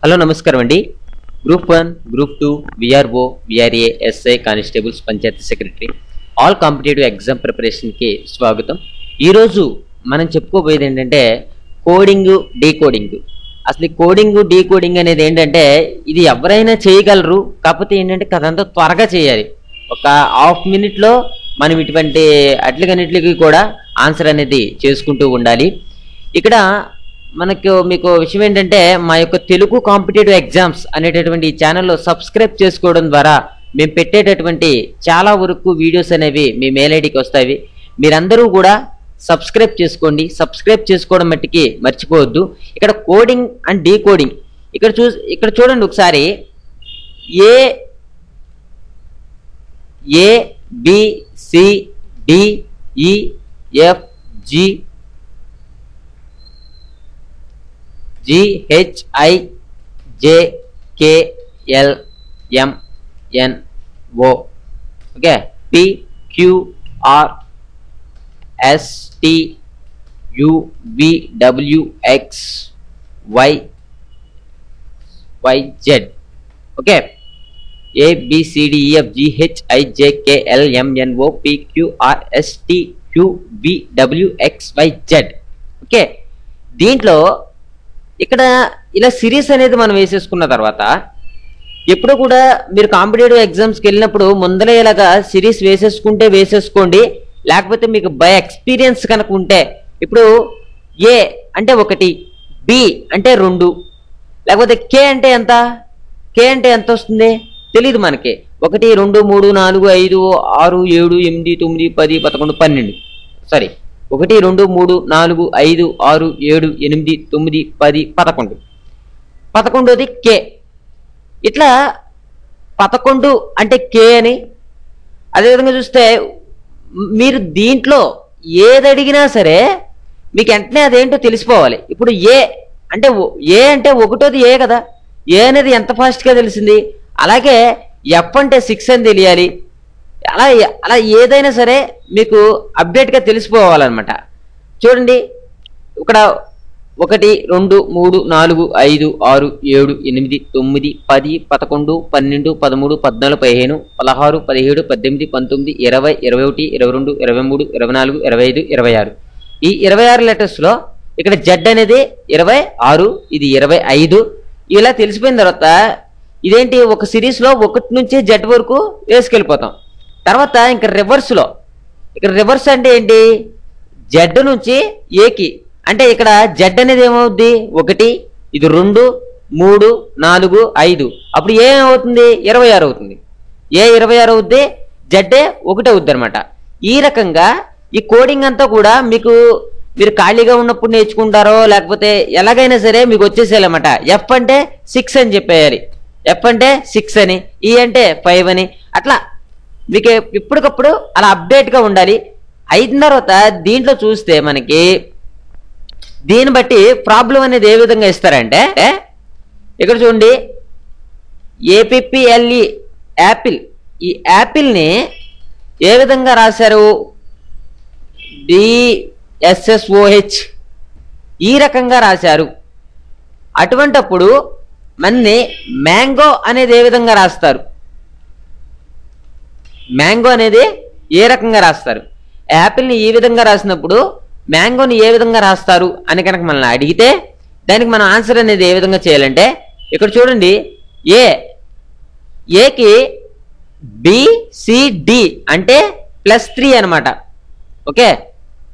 Hello నమస్కారం అండి. Group 1, group 2, VRO, VRA, SI constables, panchayat secretary all competitive exam ప్రిపరేషన్కి స్వాగతం. ఈరోజు మనం చెప్పుకోబోయేది ఏంటంటే కోడింగ్, డీకోడింగ్. అసలు ఈ కోడింగ్, డీకోడింగ్ అనేది ఏంటంటే ఇది ఎవరైనా చేయగలరు. కాకపోతే ఏంటంటే అదంతా త్వరగా చేయాలి. ఒక హాఫ్ మినిట్లో మనం ఇటువంటి అట్లకన్నిటికి కూడా ఆన్సర్ అనేది చేసుకుంటూ ఉండాలి. ఇక్కడ మీకు విషయం ఏంటంటే మా యొక్క తెలుగు కాంపిటేటివ్ ఎగ్జామ్స్ అనేటటువంటి ఈ ఛానల్లో సబ్స్క్రైబ్ చేసుకోవడం ద్వారా మేము పెట్టేటటువంటి చాలా వరకు వీడియోస్ అనేవి మీ మెయిల్ ఐడికి వస్తాయి. మీరందరూ కూడా సబ్స్క్రైబ్ చేసుకోండి. సబ్స్క్రైబ్ చేసుకోవడం మట్టికి మర్చిపోవద్దు. ఇక్కడ కోడింగ్ అండ్ డీకోడింగ్ ఇక్కడ చూడండి ఒకసారి. ఏ బి సి డి ఈ F G GHIJKLMNO. Okay, PQRSTUVWXYZ. Okay, ABCDEFGHIJKLMNO PQRSTUVWXYZ. Okay, దీంట్లో ఇక్కడ ఇలా సిరీస్ అనేది మనం వేసేసుకున్న తర్వాత ఎప్పుడు కూడా మీరు కాంపిటేటివ్ ఎగ్జామ్స్కి వెళ్ళినప్పుడు ముందరే ఇలాగా సిరీస్ వేసేసుకోండి. లేకపోతే మీకు బై ఎక్స్పీరియన్స్ కనుక ఉంటే ఇప్పుడు ఏ అంటే 1, బి అంటే 2, లేకపోతే కే అంటే ఎంత వస్తుంది తెలియదు మనకి. 1 2 3 4 5 6 7 8 9 10 11 12 సారీ 1 2 3 4 5 6 7 8 9 10 11. 11ది కే. ఇట్లా 11 అంటే కే అని. అదేవిధంగా చూస్తే మీరు దీంట్లో ఏది అడిగినా సరే మీకు వెంటనే అదేంటో తెలిసిపోవాలి. ఇప్పుడు ఏ అంటే ఒకటోది ఏ కదా, ఏ అనేది ఎంత ఫాస్ట్గా తెలిసింది. అలాగే ఎఫ్ అంటే 6 అని తెలియాలి. అలా ఏదైనా సరే మీకు అప్డేట్గా తెలిసిపోవాలన్నమాట. చూడండి ఇక్కడ 1 2 3 4 5 6 7 8 9 10 11 12 13 14 15 16 17 18 19 20 21 22 23 24 25 26. ఈ 26 లెటర్స్లో ఇక్కడ జెడ్ అనేది 26, ఇది 25. ఇలా తెలిసిపోయిన తర్వాత ఇదేంటి ఒక సిరీస్లో 1 నుంచి జెడ్ వరకు వేసుకెళ్ళిపోతాం. తర్వాత ఇంకా రివర్స్లో ఇక్కడ రివర్స్ అంటే ఏంటి, జెడ్ నుంచి ఏకి అంటే ఇక్కడ జెడ్ అనేది ఏమవుద్ది 1, ఇది 2 3 4 5. అప్పుడు ఏమవుతుంది 26 అవుతుంది. ఏ 26 అవుద్ది, జెడ్ 1 అవుద్ది అనమాట. ఈ రకంగా ఈ కోడింగ్ అంతా కూడా మీరు ఖాళీగా ఉన్నప్పుడు నేర్చుకుంటారో లేకపోతే ఎలాగైనా సరే మీకు వచ్చేసేయాలన్నమాట. ఎఫ్ అంటే 6 అని చెప్పేయాలి, ఎఫ్ అంటే 6 అని, ఈ అంటే 5 అని. అట్లా మీకు ఇప్పటికప్పుడు అలా అప్డేట్గా ఉండాలి. అయిన తర్వాత దీంట్లో చూస్తే మనకి దీన్ని బట్టి ప్రాబ్లం అనేది ఏ విధంగా ఇస్తారంటే ఇక్కడ చూడండి APPLE యాపిల్. ఈ యాపిల్ని ఏ విధంగా రాశారు DSSOH ఈ రకంగా రాశారు. అటువంటప్పుడు మన్ని మ్యాంగో అనేది ఏ విధంగా రాస్తారు, మ్యాంగో అనేది ఏ రకంగా రాస్తారు, యాపిల్ని ఈ విధంగా రాసినప్పుడు మ్యాంగోని ఏ విధంగా రాస్తారు అని కనుక మనల్ని అడిగితే దానికి మనం ఆన్సర్ అనేది ఏ విధంగా చేయాలంటే ఇక్కడ చూడండి ఏకి BCD అంటే +3 అనమాట. ఓకే,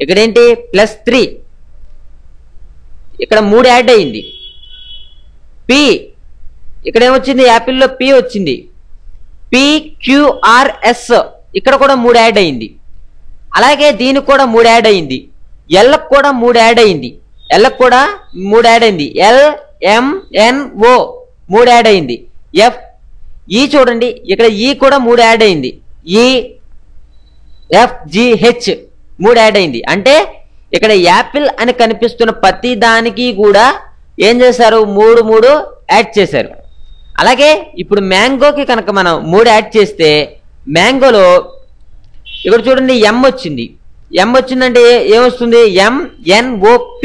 ఇక్కడ ఏంటి +3, ఇక్కడ 3 యాడ్ అయింది. పి ఇక్కడ ఏమొచ్చింది, యాపిల్లో పి వచ్చింది. PQRS ఇక్కడ కూడా 3 యాడ్ అయింది. అలాగే దీనికి కూడా 3 యాడ్ అయింది. ఎల్కి కూడా 3 యాడ్ అయింది. LMNO 3 యాడ్ అయింది. ఎఫ్ ఈ చూడండి ఇక్కడ ఈ కూడా 3 యాడ్ అయింది. EFGH 3 యాడ్ అయింది. అంటే ఇక్కడ యాపిల్ అని కనిపిస్తున్న ప్రతి దానికి కూడా ఏం చేశారు 3 యాడ్ చేశారు. అలాగే ఇప్పుడు మ్యాంగోకి కనుక మనం 3 యాడ్ చేస్తే మ్యాంగోలో ఇక్కడ చూడండి ఎం వచ్చిందంటే ఏమొస్తుంది MNOP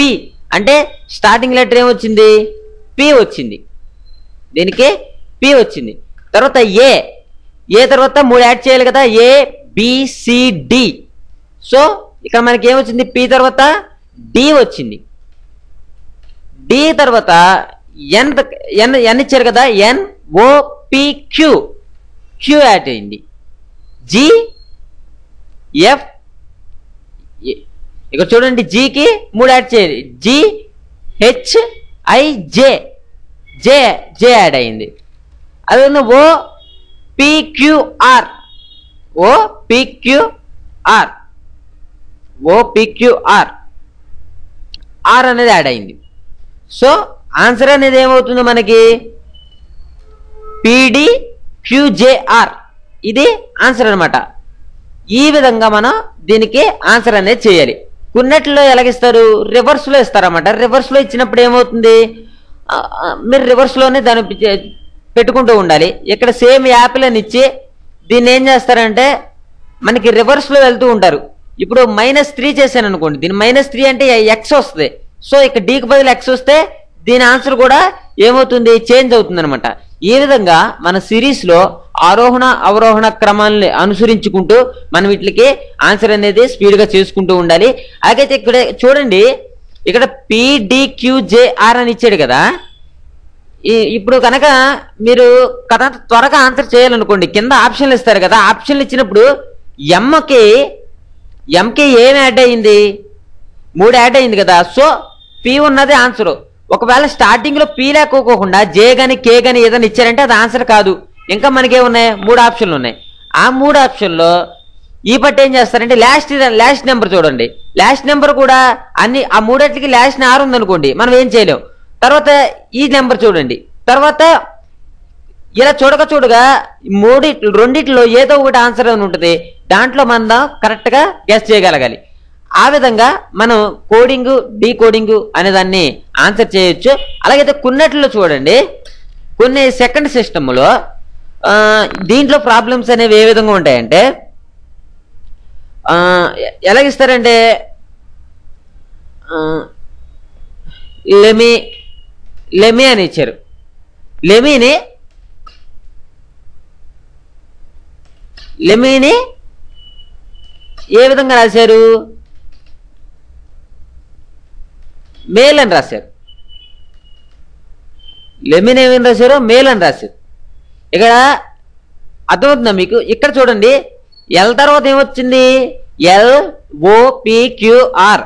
అంటే స్టార్టింగ్ లెటర్ ఏమొచ్చింది పి వచ్చింది. దీనికి పి వచ్చింది. తర్వాత ఏ తర్వాత 3 యాడ్ చేయాలి కదా, ABCD. సో ఇక్కడ మనకి ఏమొచ్చింది, పి తర్వాత డి వచ్చింది. డి తర్వాత ఎన్ ఇచ్చారు కదా, NOPQ క్యూ యాడ్ అయింది. GF ఇక్కడ చూడండి, జీకి 3 యాడ్ చేయాలి, GHIJ జే యాడ్ అయింది. అదే OPQR ఆర్ అనేది యాడ్ అయింది. సో ఆన్సర్ అనేది ఏమవుతుంది మనకి, PDQJR. ఇది ఆన్సర్ అనమాట. ఈ విధంగా మనం దీనికి ఆన్సర్ అనేది చేయాలి. కొన్నిట్లో ఎలాగిస్తారు, రివర్స్లో ఇస్తారన్నమాట. రివర్స్లో ఇచ్చినప్పుడు ఏమవుతుంది, మీరు రివర్స్లోనే దాన్ని పెట్టుకుంటూ ఉండాలి. ఇక్కడ సేమ్ యాపిల్ అని ఇచ్చి దీన్ని ఏం చేస్తారంటే మనకి రివర్స్లో వెళ్తూ ఉంటారు. ఇప్పుడు -3 చేశాను అనుకోండి, దీని -3 అంటే ఎక్స్ వస్తుంది. సో ఇక్కడ డీకి బదులు ఎక్స్ వస్తే దీని ఆన్సర్ కూడా ఏమవుతుంది, చేంజ్ అవుతుంది అనమాట. ఈ విధంగా మన సిరీస్లో ఆరోహణ అవరోహణ క్రమాన్ని అనుసరించుకుంటూ మనం వీటికి ఆన్సర్ అనేది స్పీడ్గా చేసుకుంటూ ఉండాలి. అలాగైతే ఇక్కడ చూడండి, ఇక్కడ PDQJR అని ఇచ్చాడు కదా. ఇప్పుడు కనుక మీరు కథ త్వరగా ఆన్సర్ చేయాలనుకోండి, కింద ఆప్షన్లు ఇస్తారు కదా, ఆప్షన్లు ఇచ్చినప్పుడు ఎంకి ఏం యాడ్ అయ్యింది, 3 యాడ్ అయింది కదా. సో పి ఉన్నది ఆన్సరు. ఒకవేళ స్టార్టింగ్లో పి లేకోకుండా జే కానీ కే కానీ ఏదైనా ఇచ్చారంటే అది ఆన్సర్ కాదు. ఇంకా మనకేమున్నాయి, 3 ఆప్షన్లు ఉన్నాయి. ఆ 3 ఆప్షన్లో ఈ పట్టి ఏం చేస్తారంటే లాస్ట్ నెంబర్ చూడండి. లాస్ట్ నెంబర్ కూడా అన్ని ఆ 3 లాస్ట్ 6 ఉందనుకోండి, మనం ఏం చేయలేం. తర్వాత ఈ నెంబర్ చూడండి. తర్వాత ఇలా చూడగా రెండిట్లో ఏదో ఒకటి ఆన్సర్ అని ఉంటుంది. దాంట్లో మనం కరెక్ట్గా గెస్ చేయగలగాలి. ఆ విధంగా మనం కోడింగ్ డీకోడింగ్ అనే దాన్ని ఆన్సర్ చేయొచ్చు. అలాగైతే కొన్నిట్లో చూడండి, కొన్ని సెకండ్ సిస్టంలో దీంట్లో ప్రాబ్లమ్స్ అనేవి ఏ విధంగా ఉంటాయంటే, ఎలాగిస్తారంటే లెమీ అని ఇచ్చారు. లెమీని ఏ విధంగా రాశారు, మేల్ అని రాశారు. లెమీని ఏమని రాశారు, మేల్ అని రాశారు. ఇక్కడ అర్థమవుతుందా మీకు? ఇక్కడ చూడండి, ఎల్ తర్వాత ఏమొచ్చింది, LOPQR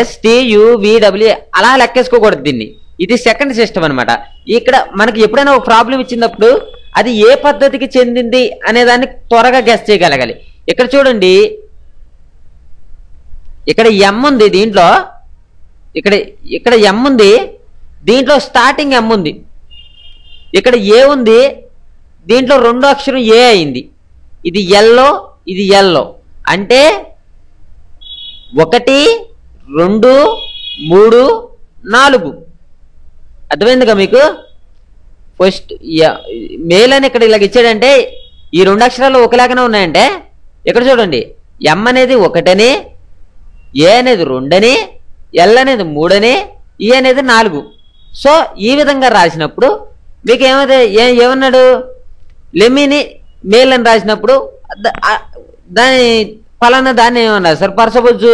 STUVW అలా లెక్కేసుకోకూడదు దీన్ని. ఇది సెకండ్ సిస్టమ్ అనమాట. ఇక్కడ మనకి ఎప్పుడైనా ఒక ప్రాబ్లం ఇచ్చినప్పుడు అది ఏ పద్ధతికి చెందింది అనే దాన్ని త్వరగా గెస్ చేయగలగాలి. ఇక్కడ చూడండి, ఇక్కడ ఎం ఉంది, దీంట్లో ఇక్కడ ఎం ఉంది, దీంట్లో స్టార్టింగ్ ఎం ఉంది. ఇక్కడ ఏ ఉంది, దీంట్లో 2వ అక్షరం ఏ అయింది. ఇది ఎల్లో అంటే 1 2 3 4. అర్థమైందిగా మీకు? ఫస్ట్ మేల్ అని ఇక్కడ ఇలాగ ఇచ్చాడంటే ఈ 2 అక్షరాలు ఒకలాగానే ఉన్నాయంటే, ఇక్కడ చూడండి, ఎం అనేది 1 అని, ఏ అనేది 2 అని, ఎల్ అనేది 3 అని, ఈ అనేది 4. సో ఈ విధంగా రాసినప్పుడు మీకు ఏమన్నాడు, లెమీని మేల్ అని రాసినప్పుడు దాని ఫలానా దాన్ని ఏమన్నారు సార్, ఫర్ సపోజ్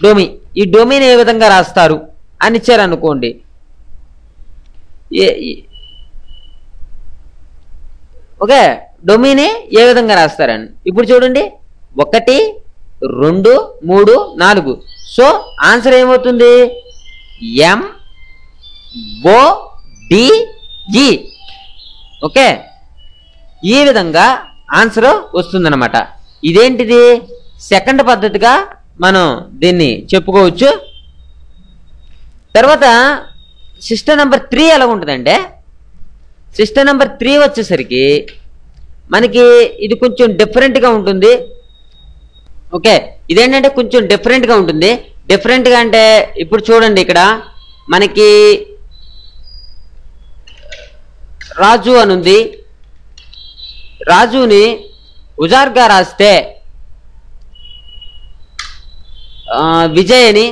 డొమి, ఈ డొమిని ఏ విధంగా రాస్తారు అని ఇచ్చారనుకోండి. ఓకే, డొమిని ఏ విధంగా రాస్తారని ఇప్పుడు చూడండి, 1 2 3 4. సో ఆన్సర్ ఏమవుతుంది, MODE. ఓకే, ఈ విధంగా ఆన్సర్ వస్తుందన్నమాట. ఇదేంటిది, సెకండ్ పద్ధతిగా మనం దీన్ని చెప్పుకోవచ్చు. తర్వాత సిస్టమ్ నెంబర్ 3 ఎలా ఉంటుందంటే, సిస్టమ్ నెంబర్ 3 వచ్చేసరికి మనకి ఇది కొంచెం డిఫరెంట్గా ఉంటుంది. ఓకే, ఇదేంటంటే కొంచెం డిఫరెంట్గా ఉంటుంది. డిఫరెంట్గా అంటే ఇప్పుడు చూడండి, ఇక్కడ మనకి రాజు అని ఉంది. రాజుని ఉజార్గా రాస్తే విజయ్ అని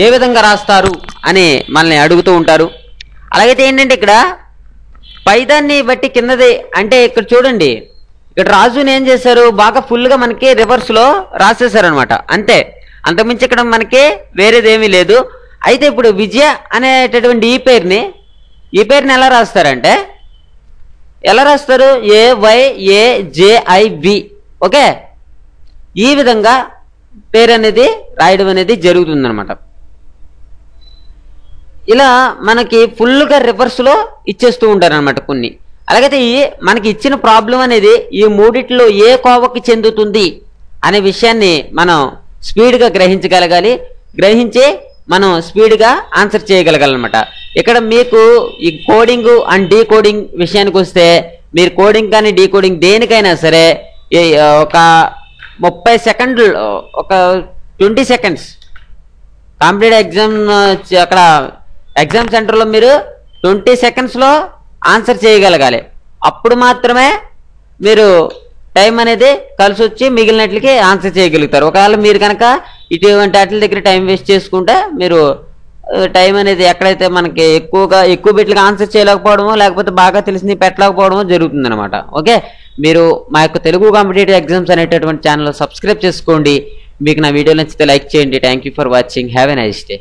ఏ విధంగా రాస్తారు అని మనల్ని అడుగుతూ ఉంటారు. అలాగైతే ఏంటంటే ఇక్కడ పైదాన్ని బట్టి కిందది అంటే ఇక్కడ చూడండి, ఇక్కడ రాజుని ఏం చేశారు, బాగా ఫుల్గా మనకి రివర్స్లో రాసేసారు అనమాట. అంతే, అంతకుమించి ఇక్కడ మనకి వేరేది ఏమీ లేదు. అయితే ఇప్పుడు విజయ అనేటటువంటి ఈ పేరుని ఎలా రాస్తారంటే, ఎలా రాస్తారు, AYAJIB. ఓకే, ఈ విధంగా పేరు అనేది రాయడం అనేది జరుగుతుందన్నమాట. ఇలా మనకి ఫుల్గా రివర్స్లో ఇచ్చేస్తూ ఉంటారనమాట కొన్ని. అలాగైతే మనకి ఇచ్చిన ప్రాబ్లం అనేది ఈ మూడిట్లో ఏ కోవకి చెందుతుంది అనే విషయాన్ని మనం స్పీడ్గా గ్రహించగలగాలి. గ్రహించి మనం స్పీడ్గా ఆన్సర్ చేయగలగాలన్నమాట. ఇక్కడ మీకు ఈ కోడింగ్ అండ్ డీకోడింగ్ విషయానికి వస్తే, మీరు కోడింగ్ కానీ డీకోడింగ్ దేనికైనా సరే ఒక 30 సెకండ్లు, ఒక 20 సెకండ్స్ కాంపిటేటివ్ ఎగ్జామ్ అక్కడ ఎగ్జామ్ సెంటర్లో మీరు 20 సెకండ్స్లో ఆన్సర్ చేయగలగాలి. అప్పుడు మాత్రమే మీరు టైం అనేది కలిసి వచ్చి మిగిలినట్లకి ఆన్సర్ చేయగలుగుతారు. ఒకవేళ మీరు కనుక ఇటువంటి వాటి దగ్గర టైం వేస్ట్ చేసుకుంటే మీరు టైం అనేది ఎక్కడైతే మనకి ఎక్కువ బిట్లకి ఆన్సర్ చేయలేకపోవడమో, లేకపోతే బాగా తెలిసింది పెట్టలేకపోవడమో జరుగుతుంది అనమాట. ఓకే, మీరు మా యొక్క తెలుగు కాంపిటేటివ్ ఎగ్జామ్స్ అనేటటువంటి ఛానల్ సబ్స్క్రైబ్ చేసుకోండి. మీకు నా వీడియో నచ్చితే లైక్ చేయండి. Thank you for watching. Have a nice day.